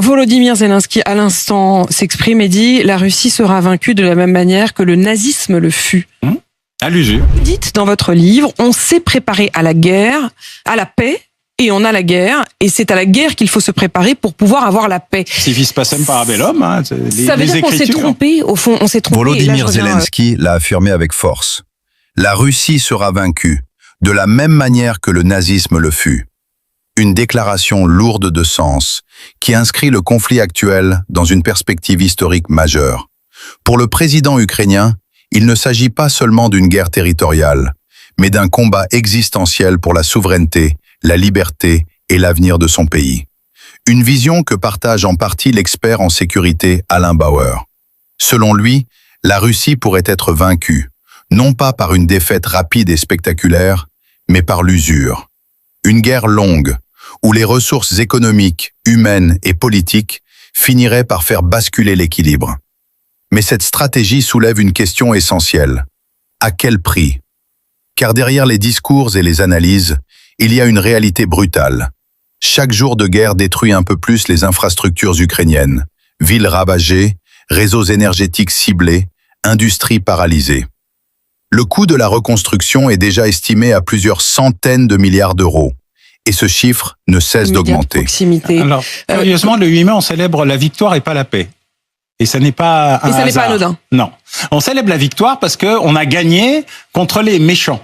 Volodymyr Zelensky, à l'instant, s'exprime et dit « La Russie sera vaincue de la même manière que le nazisme le fut ». À l'usure. Vous dites dans votre livre, on s'est préparé à la guerre, à la paix, et on a la guerre, et c'est à la guerre qu'il faut se préparer pour pouvoir avoir la paix. Civis pacem parabellum, hein, ça veut dire qu'on s'est trompé, au fond, on s'est trompé. Volodymyr Zelensky l'a affirmé avec force. La Russie sera vaincue, de la même manière que le nazisme le fut. Une déclaration lourde de sens, qui inscrit le conflit actuel dans une perspective historique majeure. Pour le président ukrainien, il ne s'agit pas seulement d'une guerre territoriale, mais d'un combat existentiel pour la souveraineté, la liberté et l'avenir de son pays. Une vision que partage en partie l'expert en sécurité Alain Bauer. Selon lui, la Russie pourrait être vaincue, non pas par une défaite rapide et spectaculaire, mais par l'usure. Une guerre longue, où les ressources économiques, humaines et politiques finiraient par faire basculer l'équilibre. Mais cette stratégie soulève une question essentielle. À quel prix? Car derrière les discours et les analyses, il y a une réalité brutale. Chaque jour de guerre détruit un peu plus les infrastructures ukrainiennes. Villes ravagées, réseaux énergétiques ciblés, industries paralysées. Le coût de la reconstruction est déjà estimé à plusieurs centaines de milliards d'euros. Et ce chiffre ne cesse d'augmenter. Alors, curieusement, le 8 mai, on célèbre la victoire et pas la paix. Et ça n'est pas un hasard. N'est pas anodin. Non. On célèbre la victoire parce qu'on a gagné contre les méchants.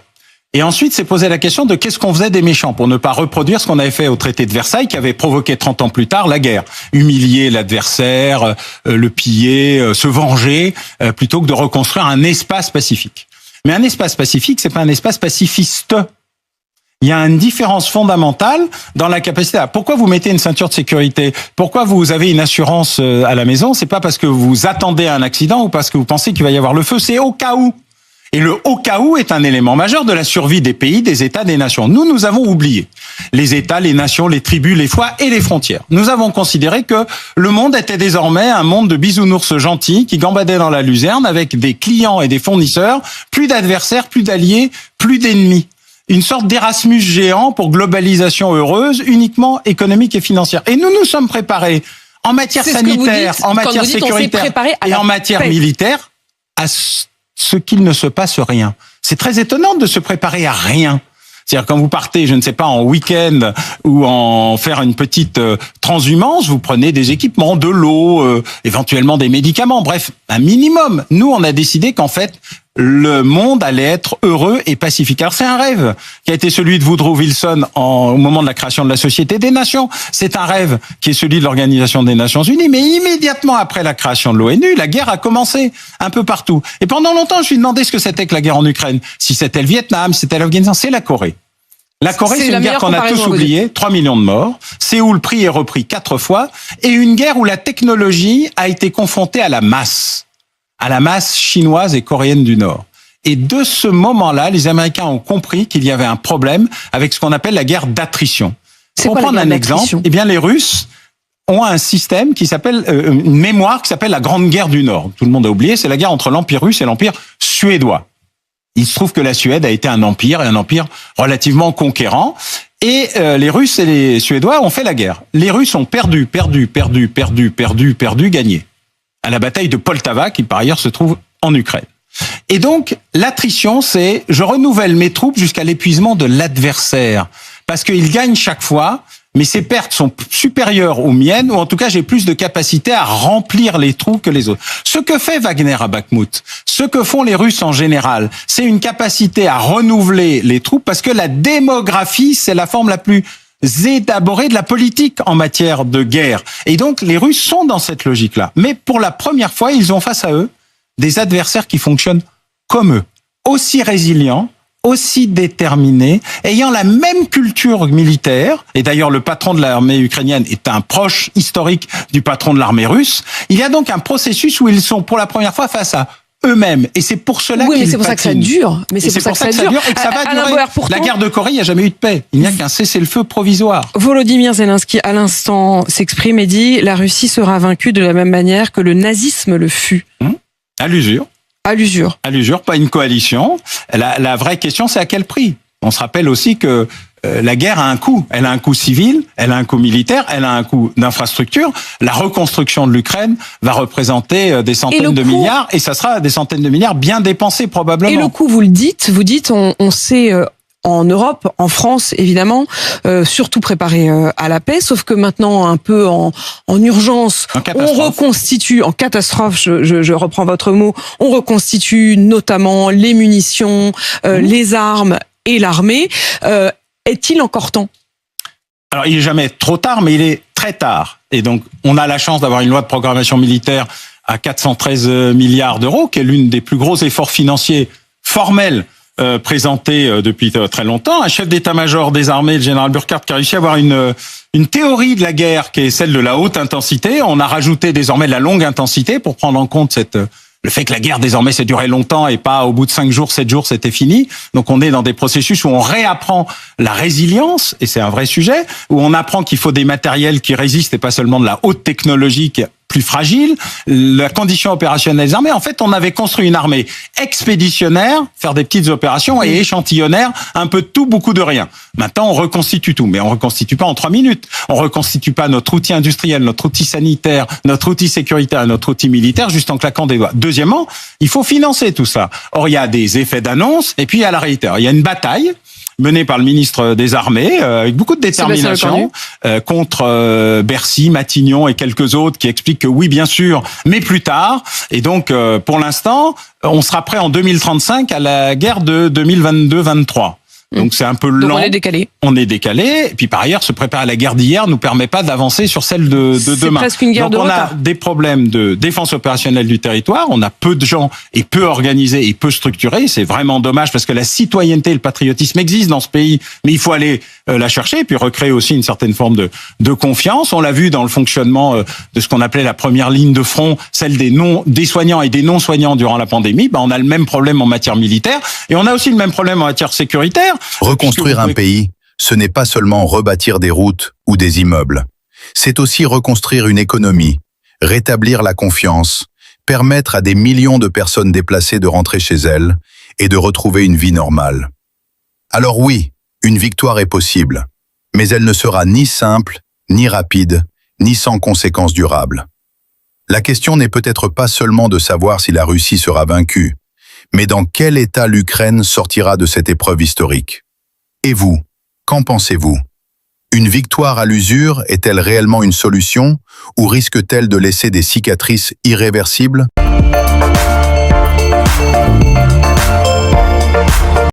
Et ensuite, c'est posé la question de qu'est-ce qu'on faisait des méchants pour ne pas reproduire ce qu'on avait fait au traité de Versailles qui avait provoqué 30 ans plus tard la guerre. Humilier l'adversaire, le piller, se venger, plutôt que de reconstruire un espace pacifique. Mais un espace pacifique, c'est pas un espace pacifiste. Il y a une différence fondamentale dans la capacité à... Pourquoi vous mettez une ceinture de sécurité? Pourquoi vous avez une assurance à la maison? C'est pas parce que vous attendez un accident ou parce que vous pensez qu'il va y avoir le feu, c'est au cas où. Et le au cas où est un élément majeur de la survie des pays, des États, des nations. Nous avons oublié les États, les nations, les tribus, les fois et les frontières. Nous avons considéré que le monde était désormais un monde de bisounours gentils qui gambadaient dans la luzerne avec des clients et des fournisseurs, plus d'adversaires, plus d'alliés, plus d'ennemis. Une sorte d'Erasmus géant pour globalisation heureuse, uniquement économique et financière. Et nous nous sommes préparés en matière sanitaire, en matière sécuritaire et en matière militaire à ce qu'il ne se passe rien. C'est très étonnant de se préparer à rien. C'est-à-dire quand vous partez, je ne sais pas, en week-end ou en faire une petite transhumance, vous prenez des équipements, de l'eau, éventuellement des médicaments, bref, un minimum. Nous, on a décidé qu'en fait, le monde allait être heureux et pacifique. Alors c'est un rêve qui a été celui de Woodrow Wilson au moment de la création de la Société des Nations. C'est un rêve qui est celui de l'Organisation des Nations Unies. Mais immédiatement après la création de l'ONU, la guerre a commencé un peu partout. Et pendant longtemps, je me suis demandé ce que c'était que la guerre en Ukraine. Si c'était le Vietnam, si c'était l'Afghanistan, c'est la Corée. La Corée, c'est une guerre qu'on a tous oubliée, 3 millions de morts. Séoul pris et repris 4 fois. Et une guerre où la technologie a été confrontée à la masse chinoise et coréenne du Nord. Et de ce moment-là, les Américains ont compris qu'il y avait un problème avec ce qu'on appelle la guerre d'attrition. Pour prendre un exemple, eh bien les Russes ont un système qui s'appelle une mémoire qui s'appelle la Grande Guerre du Nord. Tout le monde a oublié, c'est la guerre entre l'Empire russe et l'Empire suédois. Il se trouve que la Suède a été un empire relativement conquérant. Et les Russes et les Suédois ont fait la guerre. Les Russes ont perdu, gagné. À la bataille de Poltava, qui par ailleurs se trouve en Ukraine. Et donc, l'attrition, c'est je renouvelle mes troupes jusqu'à l'épuisement de l'adversaire. Parce qu'il gagne chaque fois, mais ses pertes sont supérieures aux miennes, ou en tout cas, j'ai plus de capacité à remplir les trous que les autres. Ce que fait Wagner à Bakhmout, ce que font les Russes en général, c'est une capacité à renouveler les troupes, parce que la démographie, c'est la forme la plus élaborée de la politique en matière de guerre. Et donc, les Russes sont dans cette logique-là. Mais pour la première fois, ils ont face à eux des adversaires qui fonctionnent comme eux, aussi résilients, aussi déterminés, ayant la même culture militaire. Et d'ailleurs, le patron de l'armée ukrainienne est un proche historique du patron de l'armée russe. Il y a donc un processus où ils sont pour la première fois face à eux-mêmes. Et c'est pour cela qu'ils c'est pour ça que ça dure. Mais c'est pour ça que ça dure et que ça va durer. La guerre de Corée, il n'y a jamais eu de paix. Il n'y a qu'un cessez-le-feu provisoire. Volodymyr Zelensky, à l'instant, s'exprime et dit « La Russie sera vaincue de la même manière que le nazisme le fut ». À l'usure. À l'usure. À l'usure, pas une coalition. La vraie question, c'est à quel prix? On se rappelle aussi que la guerre a un coût. Elle a un coût civil, elle a un coût militaire, elle a un coût d'infrastructure. La reconstruction de l'Ukraine va représenter des centaines de milliards, et ça sera des centaines de milliards bien dépensés probablement. Et le coût, vous dites, on sait en Europe, en France évidemment, surtout préparé à la paix, sauf que maintenant un peu en urgence, on reconstitue, en catastrophe, je reprends votre mot, on reconstitue notamment les munitions, les armes et l'armée. Est-il encore temps ? Alors il est jamais trop tard, mais il est très tard. Et donc on a la chance d'avoir une loi de programmation militaire à 413 milliards d'euros, qui est l'une des plus gros efforts financiers formels présenté depuis très longtemps. Un chef d'état-major des armées, le général Burkhardt, qui a réussi à avoir une théorie de la guerre qui est celle de la haute intensité. On a rajouté désormais la longue intensité pour prendre en compte le fait que la guerre désormais s'est durée longtemps et pas au bout de 5 jours, 7 jours, c'était fini. Donc on est dans des processus où on réapprend la résilience, et c'est un vrai sujet, où on apprend qu'il faut des matériels qui résistent et pas seulement de la haute technologie qui plus fragile, la condition opérationnelle des armées. En fait, on avait construit une armée expéditionnaire, faire des petites opérations, et échantillonnaire, un peu de tout, beaucoup de rien. Maintenant, on reconstitue tout, mais on reconstitue pas en 3 minutes. On reconstitue pas notre outil industriel, notre outil sanitaire, notre outil sécuritaire, notre outil militaire, juste en claquant des doigts. Deuxièmement, il faut financer tout ça. Or, il y a des effets d'annonce, et puis il y a la réalité. Il y a une bataille menée par le ministre des Armées, avec beaucoup de détermination, contre Bercy, Matignon et quelques autres qui expliquent que oui, bien sûr, mais plus tard. Et donc, pour l'instant, on sera prêt en 2035 à la guerre de 2022-23. Donc c'est un peu lent. Donc on est décalé. On est décalé. Et puis par ailleurs, se préparer à la guerre d'hier nous permet pas d'avancer sur celle de demain. C'est presque une guerre de retard. Donc on a des problèmes de défense opérationnelle du territoire. On a peu de gens et peu organisés et peu structurés. C'est vraiment dommage parce que la citoyenneté et le patriotisme existent dans ce pays, mais il faut aller la chercher et puis recréer aussi une certaine forme de confiance. On l'a vu dans le fonctionnement de ce qu'on appelait la première ligne de front, celle des soignants et des non-soignants durant la pandémie. On a le même problème en matière militaire et on a aussi le même problème en matière sécuritaire. Reconstruire un pays, ce n'est pas seulement rebâtir des routes ou des immeubles. C'est aussi reconstruire une économie, rétablir la confiance, permettre à des millions de personnes déplacées de rentrer chez elles et de retrouver une vie normale. Alors oui, une victoire est possible, mais elle ne sera ni simple, ni rapide, ni sans conséquences durables. La question n'est peut-être pas seulement de savoir si la Russie sera vaincue, mais dans quel état l'Ukraine sortira de cette épreuve historique. Et vous, qu'en pensez-vous? Une victoire à l'usure est-elle réellement une solution ou risque-t-elle de laisser des cicatrices irréversibles ?